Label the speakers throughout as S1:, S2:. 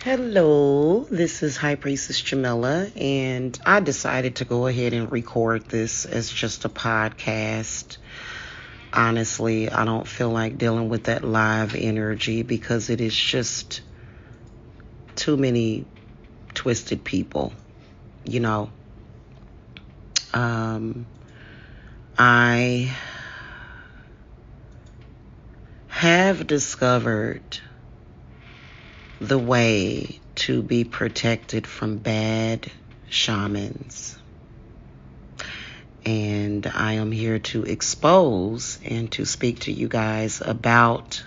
S1: Hello, this is High Priestess Jamila, and I decided to go ahead and record this as just a podcast. Honestly, I don't feel like dealing with that live energy because it is just too many twisted people, you know. I have discovered the way to be protected from bad shamans. And I am here to expose and to speak to you guys about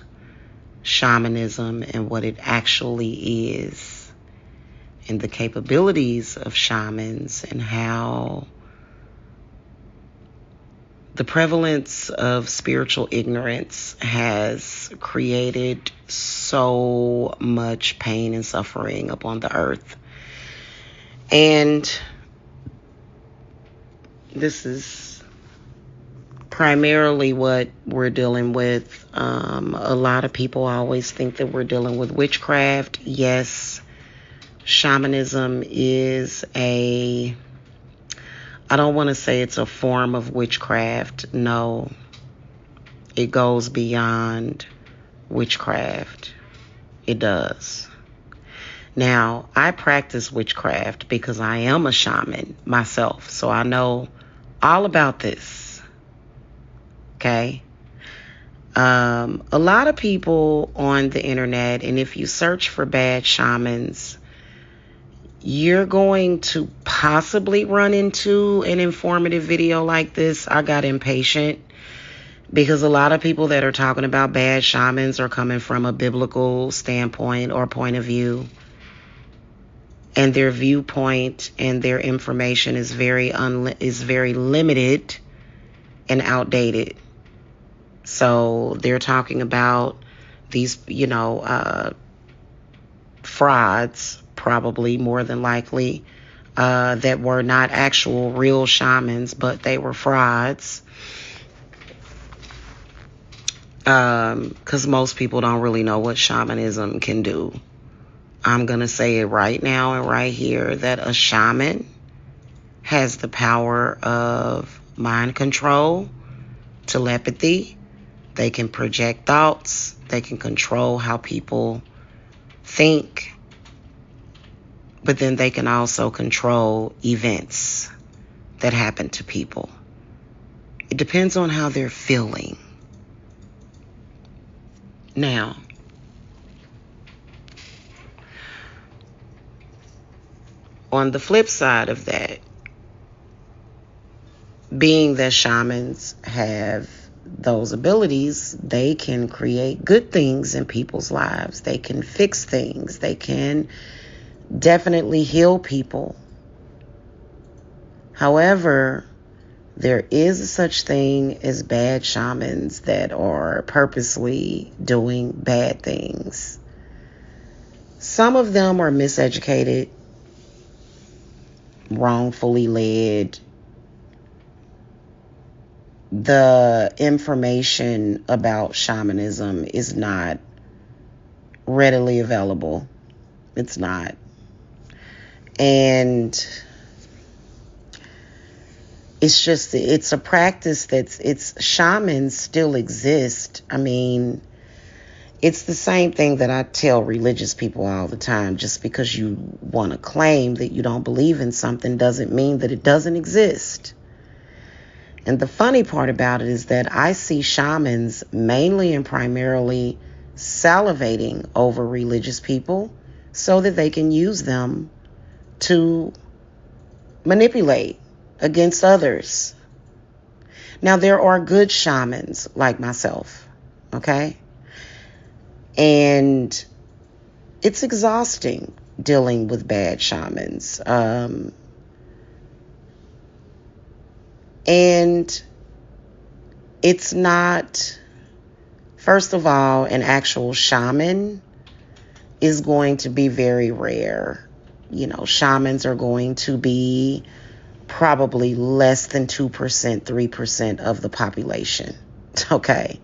S1: shamanism and what it actually is, and the capabilities of shamans, and how the prevalence of spiritual ignorance has created so much pain and suffering upon the earth. And this is primarily what we're dealing with. A lot of people always think that we're dealing with witchcraft. Yes, shamanism is I don't want to say it's a form of witchcraft. No, it goes beyond witchcraft. It does. Now, I practice witchcraft because I am a shaman myself, so I know all about this. Okay? A lot of people on the internet, and if you search for bad shamans, you're going to possibly run into an informative video like this. I got impatient because a lot of people that are talking about bad shamans are coming from a biblical standpoint or point of view. And their viewpoint and their information is very limited and outdated. So they're talking about these, frauds, probably more than likely, that were not actual real shamans, but they were frauds. Because most people don't really know what shamanism can do. I'm going to say it right now and right here that a shaman has the power of mind control, telepathy. They can project thoughts. They can control how people think. But then they can also control events that happen to people. It depends on how they're feeling. Now, on the flip side of that, being that shamans have those abilities, they can create good things in people's lives. They can fix things. They can definitely heal people. However, there is such thing as bad shamans that are purposely doing bad things. Some of them are miseducated, wrongfully led. The information about shamanism is not readily available. It's not. And it's a practice shamans still exist. I mean, it's the same thing that I tell religious people all the time. Just because you want to claim that you don't believe in something doesn't mean that it doesn't exist. And the funny part about it is that I see shamans mainly and primarily salivating over religious people so that they can use them to manipulate against others. Now, there are good shamans like myself, okay? And it's exhausting dealing with bad shamans. And it's not, first of all, an actual shaman is going to be very rare. Shamans are going to be probably less than 2%, 3% of the population. Okay.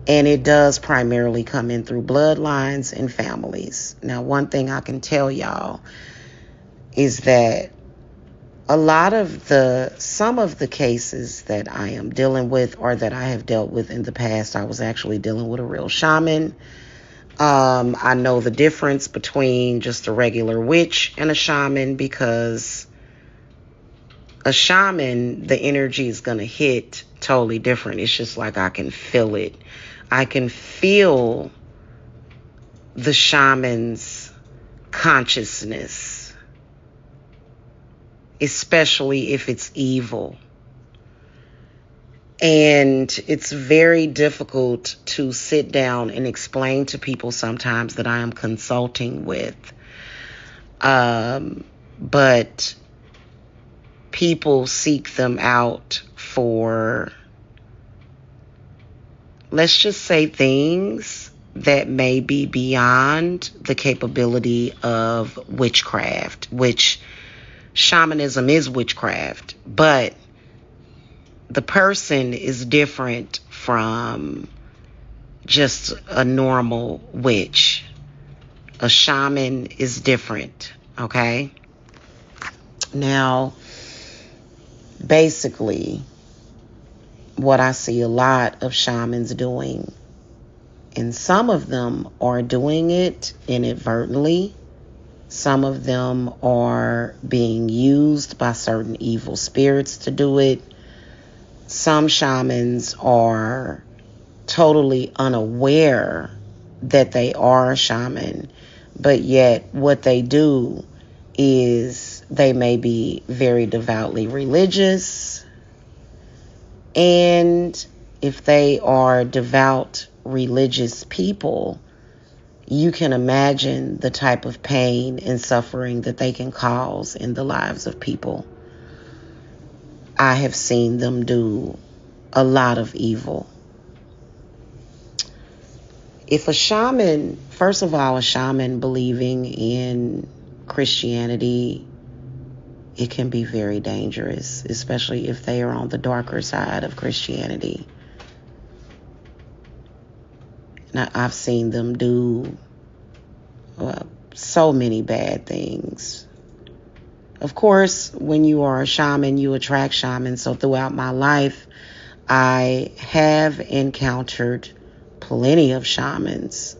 S1: And it does primarily come in through bloodlines and families. Now, one thing I can tell y'all is that some of the cases that I am dealing with, or that I have dealt with in the past, I was actually dealing with a real shaman. I know the difference between just a regular witch and a shaman, because a shaman, the energy is going to hit totally different. It's just like I can feel it. I can feel the shaman's consciousness, especially if it's evil. And it's very difficult to sit down and explain to people sometimes that I am consulting with. But people seek them out for, let's just say, things that may be beyond the capability of witchcraft, which shamanism is witchcraft, but the person is different from just a normal witch. A shaman is different, okay? Now, basically, what I see a lot of shamans doing, and some of them are doing it inadvertently. Some of them are being used by certain evil spirits to do it. Some shamans are totally unaware that they are a shaman, but yet what they do is they may be very devoutly religious. And if they are devout religious people, you can imagine the type of pain and suffering that they can cause in the lives of people. I have seen them do a lot of evil. If a shaman, first of all, a shaman believing in Christianity, it can be very dangerous, especially if they are on the darker side of Christianity. Now, I've seen them do so many bad things. Of course, when you are a shaman, you attract shamans. So throughout my life, I have encountered plenty of shamans.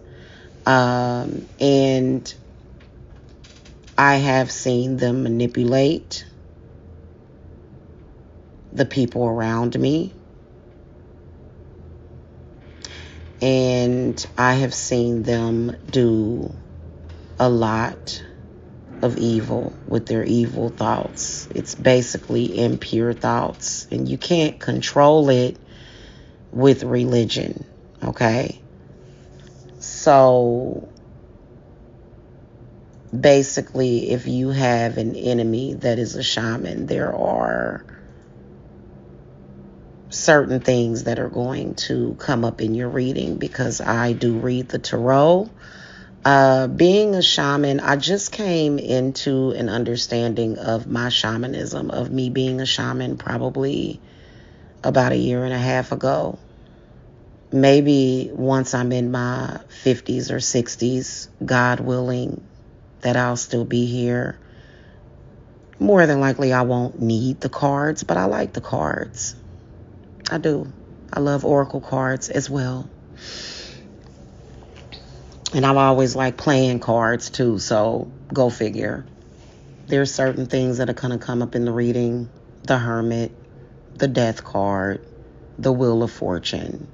S1: And I have seen them manipulate the people around me. And I have seen them do a lot of evil with their evil thoughts. It's basically impure thoughts, and you can't control it with religion, okay? So basically, if you have an enemy that is a shaman, there are certain things that are going to come up in your reading, because I do read the tarot. Being a shaman, I just came into an understanding of my shamanism, of me being a shaman, probably about 1.5 years ago. Maybe once I'm in my 50s or 60s, God willing, that I'll still be here. More than likely, I won't need the cards, but I like the cards. I do. I love oracle cards as well. And I've always liked playing cards too, so go figure. There's certain things that are going to come up in the reading. The Hermit, the Death card, the Wheel of Fortune.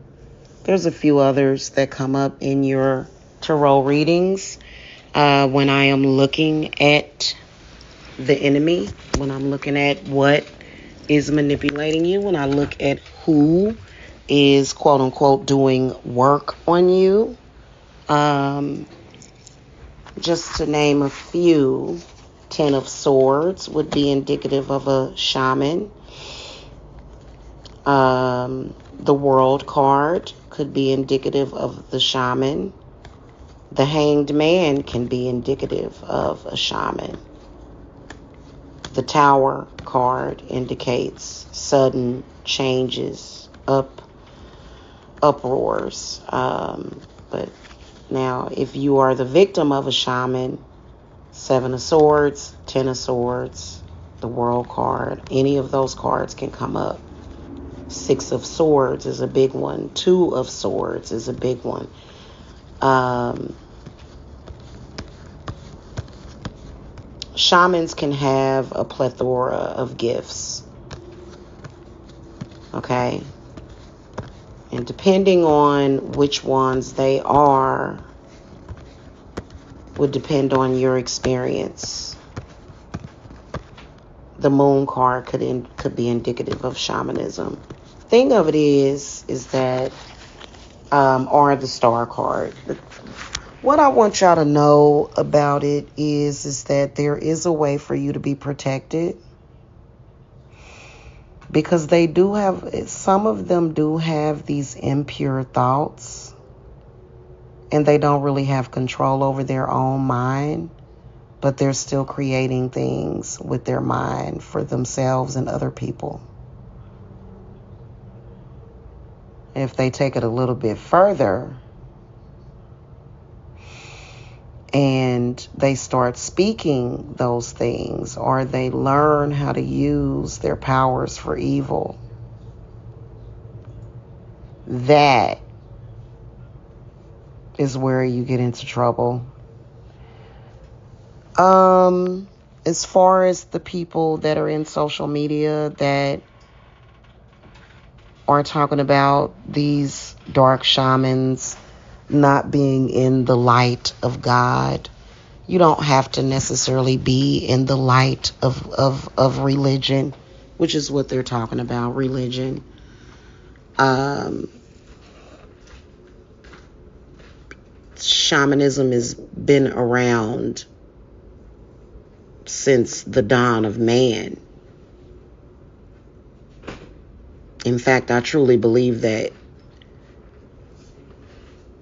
S1: There's a few others that come up in your tarot readings. When I am looking at the enemy, when I'm looking at what is manipulating you, when I look at who is quote unquote doing work on you, just to name a few, 10 of Swords would be indicative of a shaman. The World card could be indicative of the shaman. The Hanged Man can be indicative of a shaman. The Tower card indicates sudden changes up uproars. But now, if you are the victim of a shaman, 7 of Swords, 10 of Swords, the World card, any of those cards can come up. 6 of Swords is a big one. 2 of Swords is a big one. Shamans can have a plethora of gifts. Okay? And depending on which ones they are, would depend on your experience. The Moon card could be indicative of shamanism. Thing of it is that, or the Star card. What I want y'all to know about it is that there is a way for you to be protected. Because they do have, some of them do have these impure thoughts. And they don't really have control over their own mind. But they're still creating things with their mind for themselves and other people. If they take it a little bit further and they start speaking those things, or they learn how to use their powers for evil, that is where you get into trouble. As far as the people that are in social media that are talking about these dark shamans not being in the light of God, you don't have to necessarily be in the light of religion, which is what they're talking about, religion. Shamanism has been around since the dawn of man. In fact, I truly believe that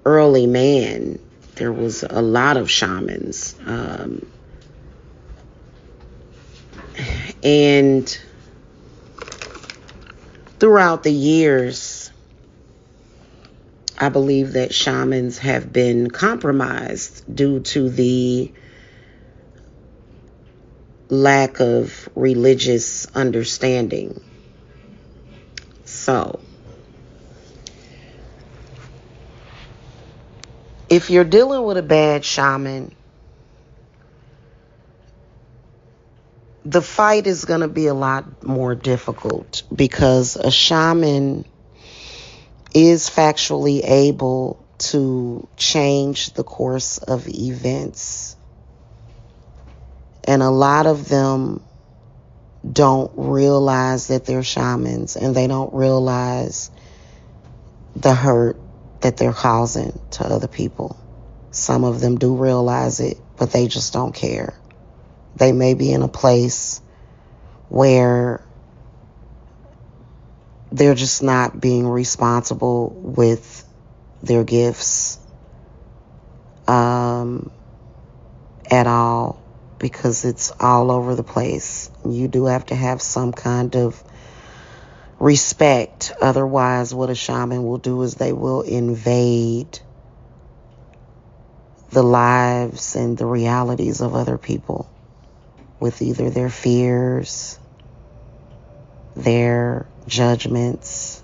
S1: early man, there was a lot of shamans. And throughout the years, I believe that shamans have been compromised due to the lack of religious understanding. So, if you're dealing with a bad shaman, the fight is going to be a lot more difficult, because a shaman is factually able to change the course of events. And a lot of them don't realize that they're shamans, and they don't realize the hurt that they're causing to other people. Some of them do realize it, but they just don't care. They may be in a place where they're just not being responsible with their gifts at all, because it's all over the place. You do have to have some kind of respect. Otherwise, what a shaman will do is they will invade the lives and the realities of other people with either their fears, their judgments,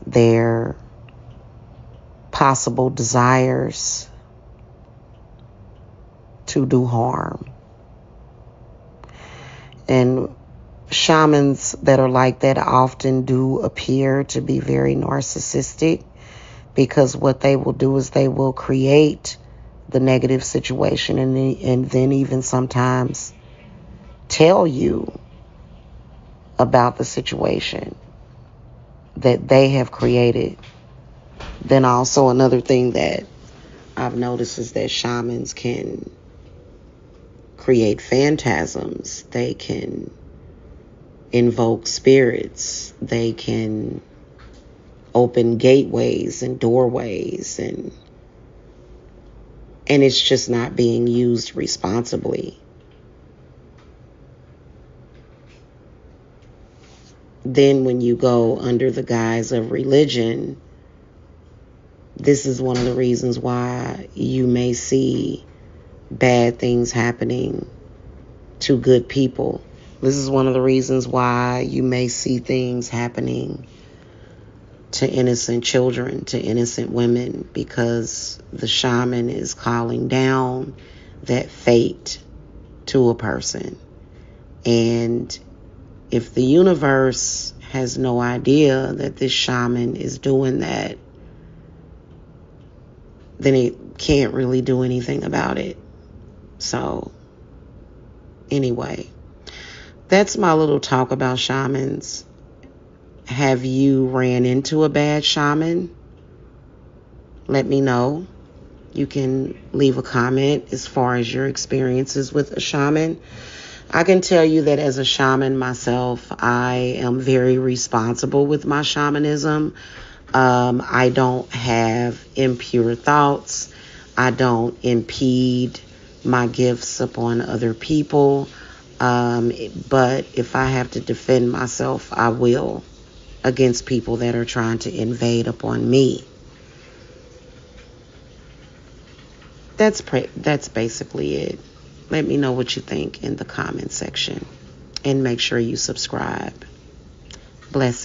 S1: their possible desires to do harm. And shamans that are like that often do appear to be very narcissistic, because what they will do is they will create the negative situation and then even sometimes tell you about the situation that they have created. Then also another thing that I've noticed is that shamans can create phantasms. They can invoke spirits. They can open gateways and doorways, and it's just not being used responsibly. Then when you go under the guise of religion, This is one of the reasons why you may see bad things happening to good people. This is one of the reasons why you may see things happening to innocent children, to innocent women, because the shaman is calling down that fate to a person. And if the universe has no idea that this shaman is doing that, then it can't really do anything about it. So, anyway, that's my little talk about shamans. Have you ran into a bad shaman? Let me know. You can leave a comment as far as your experiences with a shaman. I can tell you that as a shaman myself, I am very responsible with my shamanism. I don't have impure thoughts. I don't impede my gifts upon other people. But if I have to defend myself, I will, against people that are trying to invade upon me. That's basically it. Let me know what you think in the comment section. And make sure you subscribe. Blessings.